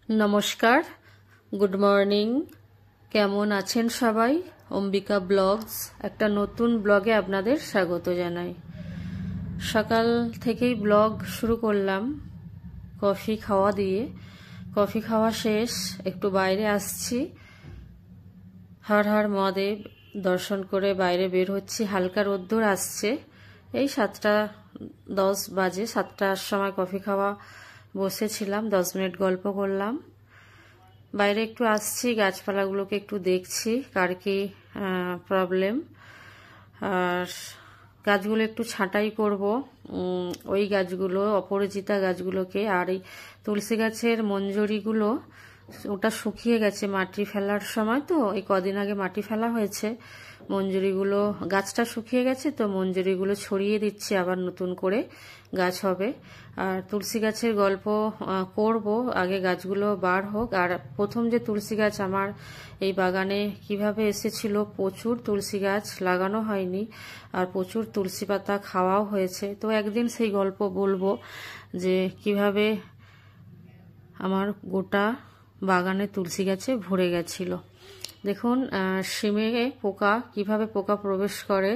নমস্কার, good morning. কেমন আছেন সবাই? অম্বিকা ব্লগস একটা নতুন ব্লগে আপনাদের স্বাগত জানাই। সকাল থেকেই ব্লগ শুরু করলাম কফি খাওয়া দিয়ে। কফি খাওয়া শেষ, একটু বাইরে আসছি, হর হর মহাদেব দর্শন করে বাইরে বের হচ্ছি। হালকা রোদ্দুর আসছে। এই 7:10 বাজে। 7টার সময় কফি খাওয়া বসেছিলাম, 10 মিনিট গল্প করলাম। বাইরে একটু আসছি, গাছপালাগুলোকে একটু দেখছি কার কি প্রবলেম, আর গাছগুলো একটু ছাঁটাই করব। ওই গাছগুলো, অপরাজিতা গাছগুলোকে, আর এই তুলসী গাছের মঞ্জরিগুলো ওটা শুকিয়ে গেছে মাটি ফেলার সময়, তো এই কদিন আগে মাটি ফেলা হয়েছে। মঞ্জরিগুলো, গাছটা শুকিয়ে গেছে, তো মঞ্জরিগুলো ছড়িয়ে দিচ্ছি, আবার নতুন করে গাছ হবে। আর তুলসী গাছের গল্প করব, আগে গাছগুলো বার হোক। আর প্রথম যে তুলসী গাছ আমার এই বাগানে কিভাবে এসেছিল, প্রচুর তুলসী গাছ লাগানো হয়নি, আর প্রচুর তুলসী পাতা খাওয়াও হয়েছে। তো একদিন সেই গল্প বলবো যে কিভাবে আমার গোটা বাগানে তুলসী গাছে ভরে গেছিল। দেখুন শিমে পোকা, কিভাবে পোকা প্রবেশ করে।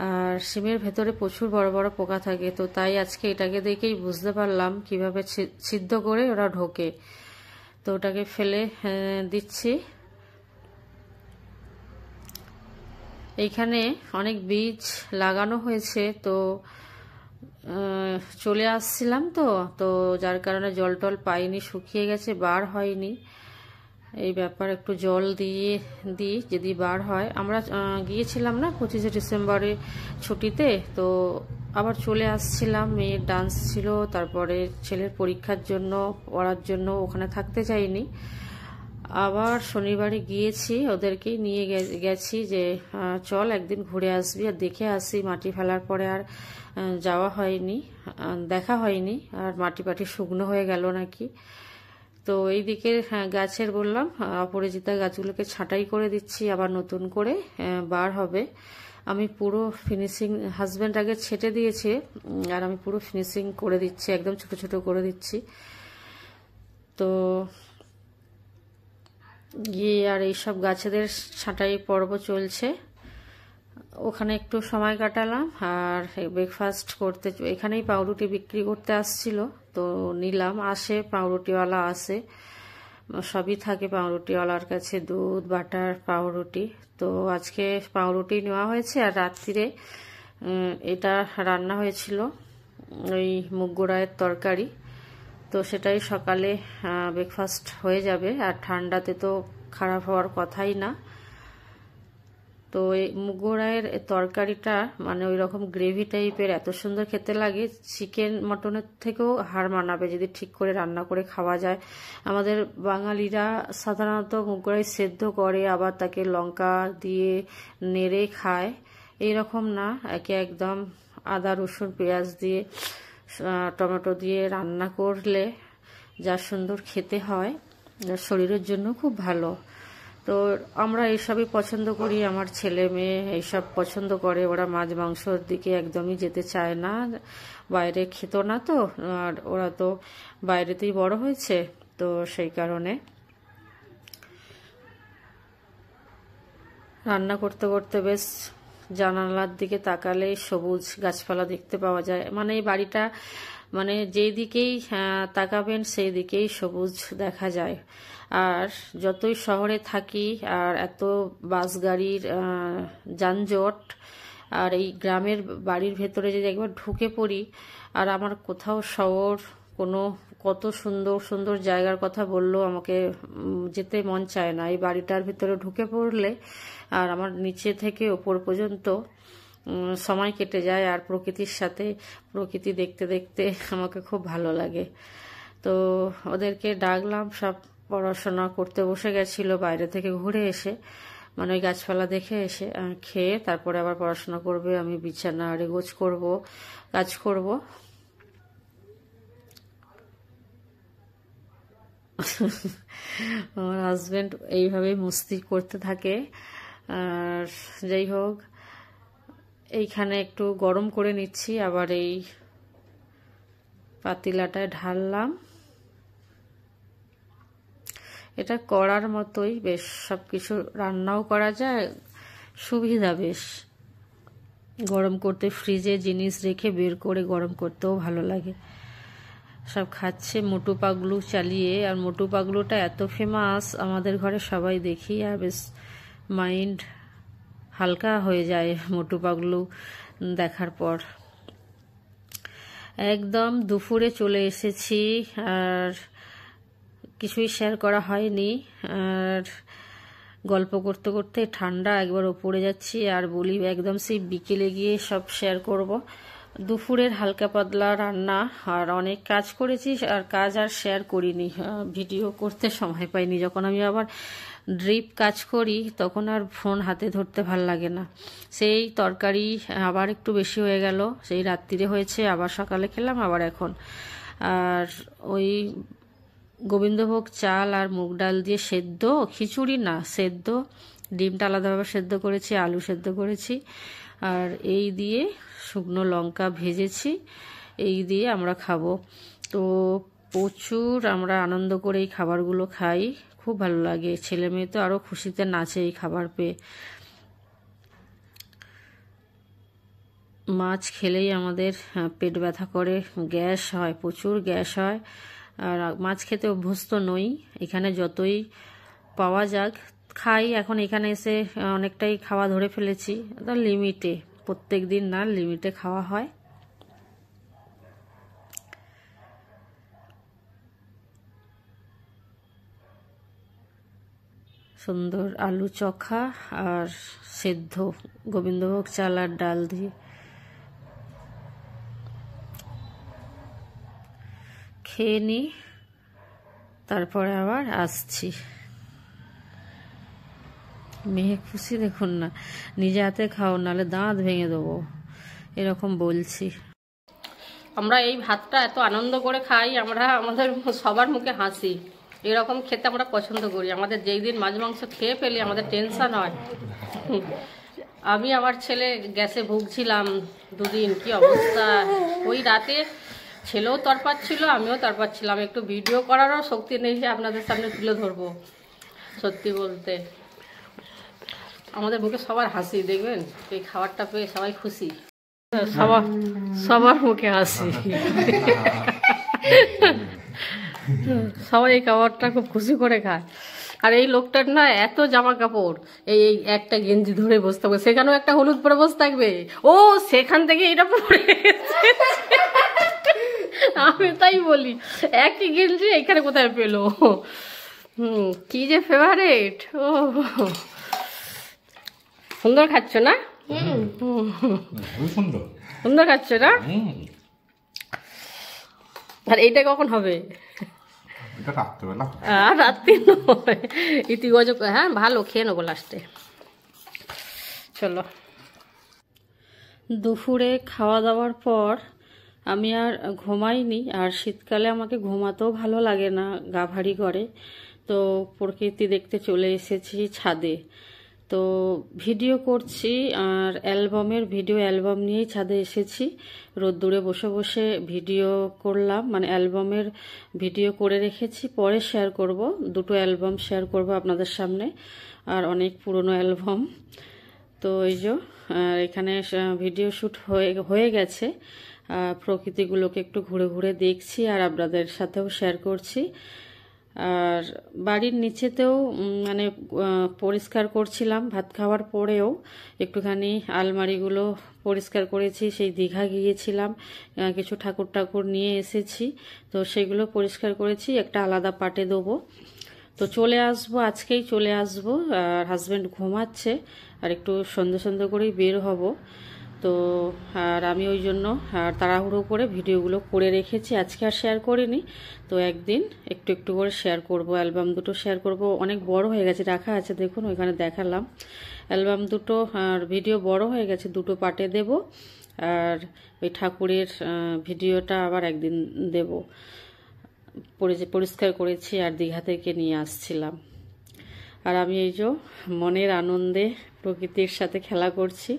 আর শিমের ভেতরে প্রচুর বড় বড় পোকা থাকে, তো তাই আজকে এটাকে দেখেই বুঝতে পারলাম কিভাবে ছিদ্র করে ওরা ঢোকে। তো ওটাকে ফেলে দিচ্ছি। এইখানে অনেক বীজ লাগানো হয়েছে, তো চলে আসছিলাম তো তো যার কারণে জল টল পাইনি, শুকিয়ে গেছে, বার হয়নি। এই ব্যাপার, একটু জল দিয়ে দিই যদি বার হয়। আমরা গিয়েছিলাম না 25শে ডিসেম্বরে ছুটিতে, তো আবার চলে আসছিলাম। মেয়ের ডান্স ছিল, তারপরে ছেলের পরীক্ষার জন্য, পড়ার জন্য ওখানে থাকতে চাইনি। আবার শনিবারে গিয়েছি, ওদেরকেই নিয়ে গেছি যে চল একদিন ঘুরে আসবি আর দেখে আসি। মাটি ফেলার পরে আর যাওয়া হয়নি, দেখা হয়নি, আর মাটি পাটি শুকনো হয়ে গেল নাকি। তো এই দিকের গাছের বললাম অপরাজিতা গাছগুলোকে ছাঁটাই করে দিচ্ছি, আবার নতুন করে বার হবে। আমি পুরো ফিনিশিং, হাজব্যান্ড আগে ছেটে দিয়েছে, আর আমি পুরো ফিনিশিং করে দিচ্ছি, একদম ছোট ছোট করে দিচ্ছি। তো গিয়ে আর এইসব গাছেদের ছাঁটাই পর্ব চলছে, ওখানে একটু সময় কাটালাম। আর ব্রেকফাস্ট করতে এখানেই পাউরুটি বিক্রি করতে আসছিল, তো নিলাম। আসে পাউরুটিওয়ালা, আসে, সবই থাকে পাউরুটিওয়ালার কাছে, দুধ, বাটার, পাউরুটি। তো আজকে পাউরুটি নেওয়া হয়েছে। আর রাত্রিরে এটা রান্না হয়েছিল, ওই মুগগুড়ায়ের তরকারি, তো সেটাই সকালে ব্রেকফাস্ট হয়ে যাবে। আর ঠান্ডাতে তো খারাপ হওয়ার কথাই না। তো এই মুগরায়ের তরকারিটা মানে ওই রকম গ্রেভি টাইপের, এত সুন্দর খেতে লাগে, চিকেন মটনের থেকেও হার মানাবে যদি ঠিক করে রান্না করে খাওয়া যায়। আমাদের বাঙালিরা সাধারণত মুগরাই সেদ্ধ করে, আবার তাকে লঙ্কা দিয়ে নেড়ে খায়। এইরকম না, একে একদম আদা রসুন পেঁয়াজ দিয়ে, টমেটো দিয়ে রান্না করলে যা সুন্দর খেতে হয়, শরীরের জন্য খুব ভালো। তো আমরা এইসবই পছন্দ করি, আমার ছেলে মেয়ে এইসব পছন্দ করে। ওরা মাছ মাংসর দিকে একদমই যেতে চায় না, বাইরে খেত না, তো আর ওরা তো বাইরেতেই বড় হয়েছে, তো সেই কারণে রান্না করতে করতে বেশ জানালার দিকে তাকালেই সবুজ গাছপালা দেখতে পাওয়া যায়। মানে এই বাড়িটা, মানে যেই দিকেই তাকাবেন সেই দিকেই সবুজ দেখা যায়। আর যতই শহরে থাকি, আর এত বাস গাড়ির যানজট, আর এই গ্রামের বাড়ির ভেতরে যদি একবার ঢুকে পড়ি, আর আমার কোথাও শহর কোনো কত সুন্দর সুন্দর জায়গার কথা বললো আমাকে যেতে মন চায় না। এই বাড়িটার ভিতরে ঢুকে পড়লে আর আমার নিচে থেকে ওপর পর্যন্ত সময় কেটে যায়, আর প্রকৃতির সাথে, প্রকৃতি দেখতে দেখতে আমাকে খুব ভালো লাগে। তো ওদেরকে ডাকলাম, সব পড়াশোনা করতে বসে গেছিল বাইরে থেকে ঘুরে এসে, মানে ওই গাছপালা দেখে এসে খেয়ে তারপরে আবার পড়াশোনা করবে। আমি বিছানা রেগোজ করব, কাজ করব। আমার হাজব্যান্ড এইভাবেই মস্তি করতে থাকে। আর যাই হোক, এইখানে একটু গরম করে নিচ্ছি, আবার এই পাতিলাটায় ঢাললাম। এটা করার মতোই, বেশ সব কিছু রান্নাও করা যায়, সুবিধা বেশ। গরম করতে ফ্রিজে জিনিস রেখে বের করে গরম করতেও ভালো লাগে। সব খাচ্ছে মোটু পাগলু চালিয়ে, আর মোটু পাগলুটা এত ফেমাস আমাদের ঘরে সবাই দেখি, আর বেশ মাইন্ড হালকা হয়ে যায় মোটু পাগলু দেখার পর। একদম দুপুরে চলে এসেছি, আর কিছুই শেয়ার করা হয়নি। আর গল্প করতে করতে ঠান্ডা একবার ওপরে যাচ্ছি, আর বলি একদম সেই বিকেলে গিয়ে সব শেয়ার করব। দুপুরের হালকা পাতলা রান্না, আর অনেক কাজ করেছি, আর কাজ আর শেয়ার করিনি, ভিডিও করতে সময় পাইনি। যখন আমি আবার ড্রিপ কাজ করি তখন আর ফোন হাতে ধরতে ভাল লাগে না। সেই তরকারি আবার একটু বেশি হয়ে গেল, সেই রাত্রিরে হয়েছে, আবার সকালে খেলাম, আবার এখন। আর ওই গোবিন্দভোগ চাল আর মুগ ডাল দিয়ে সেদ্ধ, খিচুড়ি না সেদ্ধ, ডিমটা আলাদাভাবে সেদ্ধ করেছি, আলু সেদ্ধ করেছি, আর এই দিয়ে শুকনো লঙ্কা ভেজেছি, এই দিয়ে আমরা খাবো। তো প্রচুর আমরা আনন্দ করে এই খাবারগুলো খাই, খুব ভালো লাগে। ছেলে মেয়ে তো আরও খুশিতে নাচে এই খাবার পেয়ে। মাছ খেলেই আমাদের পেট ব্যথা করে, গ্যাস হয়, প্রচুর গ্যাস হয়, আর মাছ খেতে অভ্যস্ত নই। এখানে যতই পাওয়া যাক খাই। এখন এখানে এসে অনেকটাই খাওয়া ধরে ফেলেছি, লিমিটে, প্রত্যেক দিন না, লিমিটে খাওয়া হয়। সুন্দর আলু চোখা আর সেদ্ধ গোবিন্দভোগ চাল আর ডাল দিয়ে খেয়ে নিই, তারপরে আবার আসছি। মেয়ে খুশি দেখুন না, নিজে হাতে খাও নাহলে দাঁত ভেঙে দেবো, এরকম বলছি। আমরা এই ভাতটা এত আনন্দ করে খাই, আমরা আমাদের সবার মুখে হাসি, এরকম খেতে আমরা পছন্দ করি। আমাদের যেই দিন মাছ মাংস খেয়ে ফেলি আমাদের টেনশন হয়। আমি আমার ছেলে গ্যাসে ভুগছিলাম দুদিন, কি অবস্থা। ওই রাতে ছেলেও তরপাচ্ছিল, আমিও তরপাচ্ছিলাম, একটু ভিডিও করারও শক্তি নেই যে আপনাদের সামনে তুলে ধরবো। সত্যি বলতে আমাদের মুখে সবার হাসি, দেখবেন এই খাবারটা পেয়ে সবাই খুশি, সবার মুখে হাসি। সবাই এই খাবারটা খুব খুশি করে খায়। আর এই লোকটার না এত জামা কাপড়, এই একটা গেঞ্জি ধরে বসে থাকবে, সেখানেও একটা হলুদ পরে বসে থাকবে, ও সেখান থেকে এটা পরে আমি তাই বলি একই গেঞ্জি এখানে কোথায় পেলো। কি যে ফেভারেট। ও সুন্দর খাচ্ছ না? সুন্দর খাচ্ছ না? আর এইটা কখন হবে? রাত্রি নয়, ইতিগজ। হ্যাঁ ভালো, খেয়ে নেবো লাস্টে। চলো। দুপুরে খাওয়া দাওয়ার পর আমি আর ঘুমাইনি, আর শীতকালে আমাকে ঘুমাতেও ভালো লাগে না, গা ভারী করে। তো প্রকৃতি দেখতে চলে এসেছি ছাদে। তো ভিডিও করছি, আর ভিডিও অ্যালবাম নিয়েই ছাদে এসেছি। রোদ্দুরে বসে বসে ভিডিও করলাম, মানে অ্যালবামের ভিডিও করে রেখেছি, পরে শেয়ার করব। দুটো অ্যালবাম শেয়ার করব আপনাদের সামনে, আর অনেক পুরনো অ্যালবাম। তো এই যে এখানে ভিডিও শ্যুট হয়ে গেছে, প্রকৃতিগুলোকে একটু ঘুরে ঘুরে দেখছি, আর আপনাদের সাথেও শেয়ার করছি। আর বাড়ির নিচেতেও মানে পরিষ্কার করছিলাম, ভাত খাওয়ার পরেও একটুখানি আলমারিগুলো পরিষ্কার করেছি। সেই দীঘা গিয়েছিলাম, কিছু ঠাকুর নিয়ে এসেছি, তো সেগুলো পরিষ্কার করেছি, একটা আলাদা পাটে দেবো। তো চলে আসবো, আজকেই চলে আসবো। আর হাজব্যান্ড ঘুমাচ্ছে, আর একটু সন্ধ্যে করেই বের হব। তো আর আমি ওই জন্য তাড়াহুড়ো করে ভিডিওগুলো করে রেখেছি, আজকে আর শেয়ার করিনি। তো একদিন একটু একটু করে শেয়ার করব, অ্যালবাম দুটো শেয়ার করব। অনেক বড় হয়ে গেছে, রাখা আছে দেখুন ওইখানে দেখালাম। অ্যালবাম দুটো আর ভিডিও বড় হয়ে গেছে, দুটো পার্টে দেব। আর ওই ঠাকুরের ভিডিওটা আবার একদিন দেব। পরিষ্কার করেছি, আর দীঘা থেকে নিয়ে আসছিলাম। আর আমি এই যে মনের আনন্দে প্রকৃতির সাথে খেলা করছি,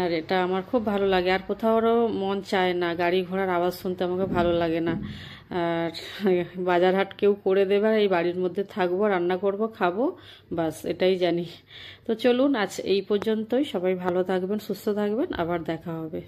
আর এটা আমার খুব ভালো লাগে। আর কোথাও মন চায় না, গাড়ি ঘোড়ার আওয়াজ শুনতে আমাকে ভালো লাগে না। আর বাজার হাট কেউ করে দেবে, এই বাড়ির মধ্যে থাকবো, রান্না করব, খাবো, বাস এটাই জানি। তো চলুন আজ এই পর্যন্তই। সবাই ভালো থাকবেন, সুস্থ থাকবেন, আবার দেখা হবে।